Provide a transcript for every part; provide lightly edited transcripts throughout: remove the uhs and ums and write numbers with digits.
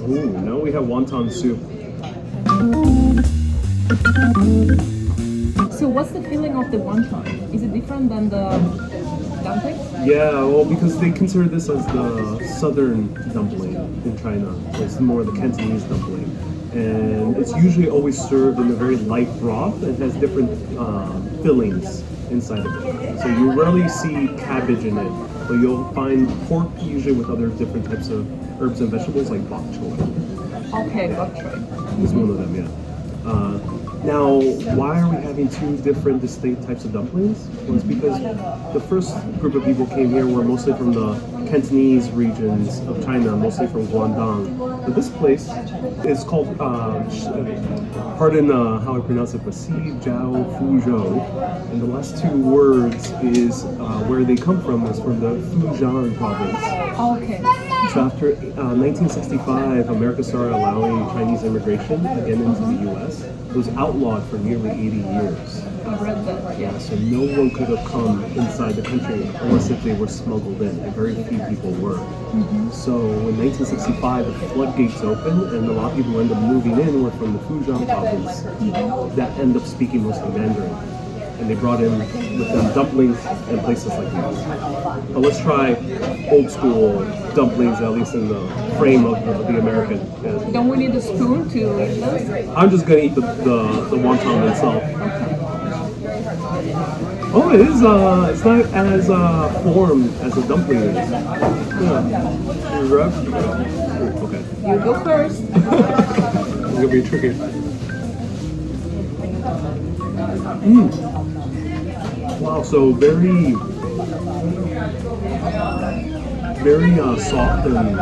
Ooh, now we have wonton soup. So what's the feeling of the wonton? Is it different than the dumplings? Yeah, well, because they consider this as the southern dumpling in China. So it's more the Cantonese dumpling. And it's usually always served in a very light broth. It has different fillings inside of it. So you rarely see cabbage in it, but you'll find pork usually with other different types of herbs and vegetables like bok choy. Okay, bok choy. Is one of them, yeah. Now, why are we having two different distinct types of dumplings? Well, it's because the first group of people came here were mostly from the Cantonese regions of China, mostly from Guangdong. But this place is called, pardon how I pronounce it, but Jiao, Zhou. And the last two words is where they come from is from the Fujian province. Okay. So after 1965, America started allowing Chinese immigration again into the U.S. It was outlawed for nearly 80 years. I read that, yeah. So no one could have come inside the country unless if they were smuggled in, and very few people were. So in 1965, the floodgates opened, and a lot of people who ended up moving in were from the Fujian province that end up speaking mostly Mandarin. And they brought in with them dumplings and places like these. But let's try old school dumplings, at least in the frame of the American. And Don't we need a spoon to eat this? I'm just gonna eat the wonton itself. Oh, it is. It's not as formed as a dumpling is. Yeah. You rub. Okay. You go first. It's gonna be tricky. Wow, so very soft and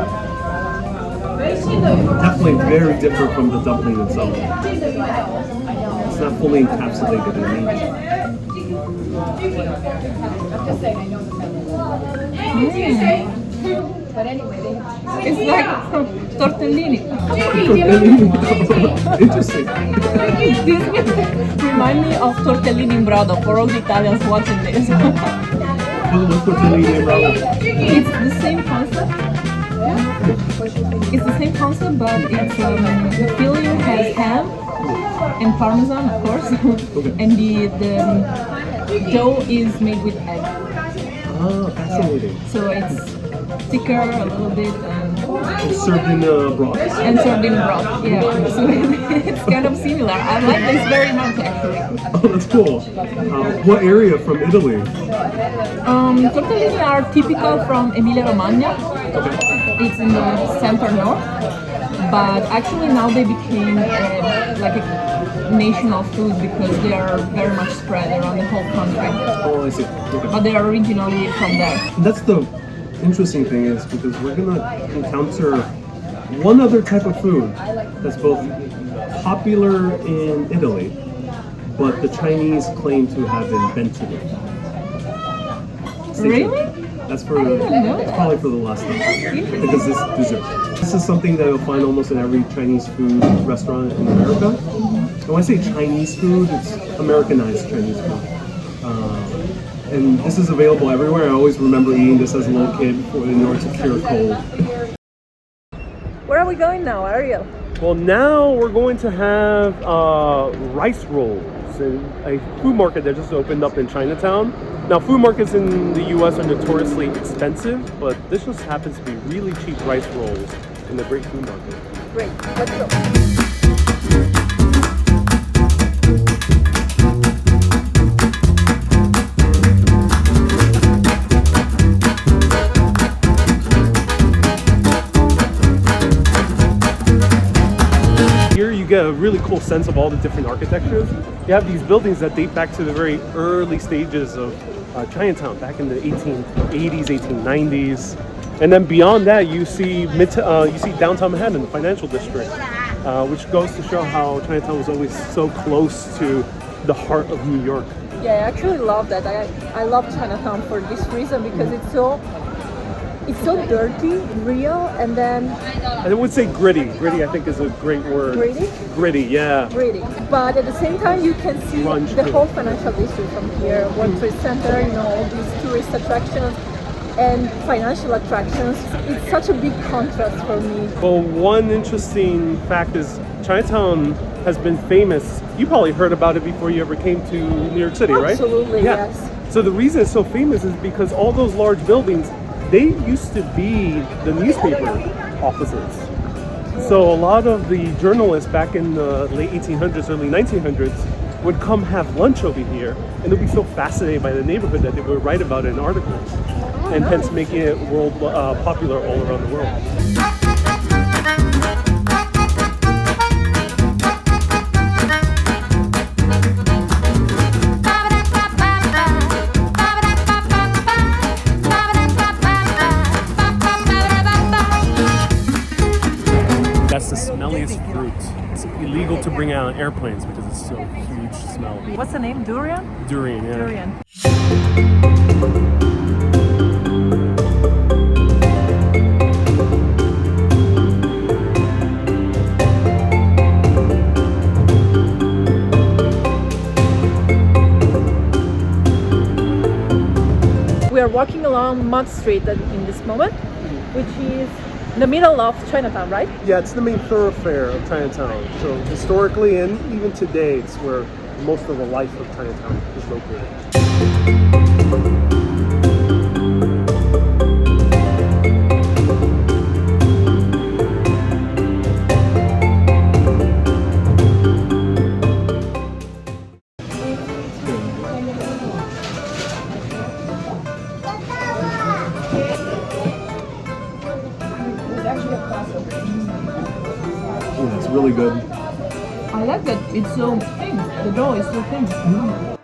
definitely very different from the dumpling itself. It's not fully encapsulated in meat. It's like tortellini. Interesting. This remind me of tortellini in brodo for all the Italians watching this. What's tortellini in brodo? It's the same concept. It's the same concept, but it's the filling has ham and parmesan, of course, and the dough is made with egg. Ah, fascinating. So it's thicker a little bit It's served in broth. and served in broth. Yeah, so it's kind of similar. I like this very much actually. Oh, that's cool. What area from Italy? Tortellini are typical from Emilia-Romagna. Okay. It's in the center north, but actually now they became like a national food because they are very much spread around the whole country. Oh, I see. Okay. But they are originally from there. That's the interesting thing is because we're gonna encounter one other type of food that's both popular in Italy, but the Chinese claim to have invented it. Stay tuned. Really? That's for it's probably for the last time because this dessert. This is something that you'll find almost in every Chinese food restaurant in America. And when I say Chinese food, it's Americanized Chinese food. And this is available everywhere. I always remember eating this as a little kid in order to cure cold. Where are we going now, Ariel? Well, now we're going to have rice rolls in a food market that just opened up in Chinatown. Now, food markets in the US are notoriously expensive, but this just happens to be really cheap rice rolls in the great food market. Great, let's go. Here you get a really cool sense of all the different architectures. You have these buildings that date back to the very early stages of Chinatown, back in the 1880s, 1890s. And then beyond that, you see downtown Manhattan, the financial district, which goes to show how Chinatown was always so close to the heart of New York. Yeah, I actually love that. I love Chinatown for this reason because it's so dirty, real, and then I would say gritty. Gritty, I think, is a great word. Gritty? Gritty, yeah. gritty. But at the same time, you can see Grunge the too. whole financial district from here. World Trade Center, all these tourist attractions. and financial attractions. It's such a big contrast for me. Well, one interesting fact is Chinatown has been famous. You probably heard about it before you ever came to New York City, right? Absolutely, Yeah. yes. So the reason it's so famous is because all those large buildings, they used to be the newspaper offices. So a lot of the journalists back in the late 1800s, early 1900s would come have lunch over here, and they'd be so fascinated by the neighborhood that they would write about it in articles, and hence making it world popular all around the world. That's the smelliest fruit. It's illegal to bring out on airplanes because it's so huge smell. What's the name? Durian? Durian, yeah. Durian. We are walking along Mott Street in this moment, which is in the middle of Chinatown, right? Yeah, it's the main thoroughfare of Chinatown. So historically and even today, it's where most of the life of Chinatown is located. Yeah, it's really good. I like that it's so thin. The dough is so thin.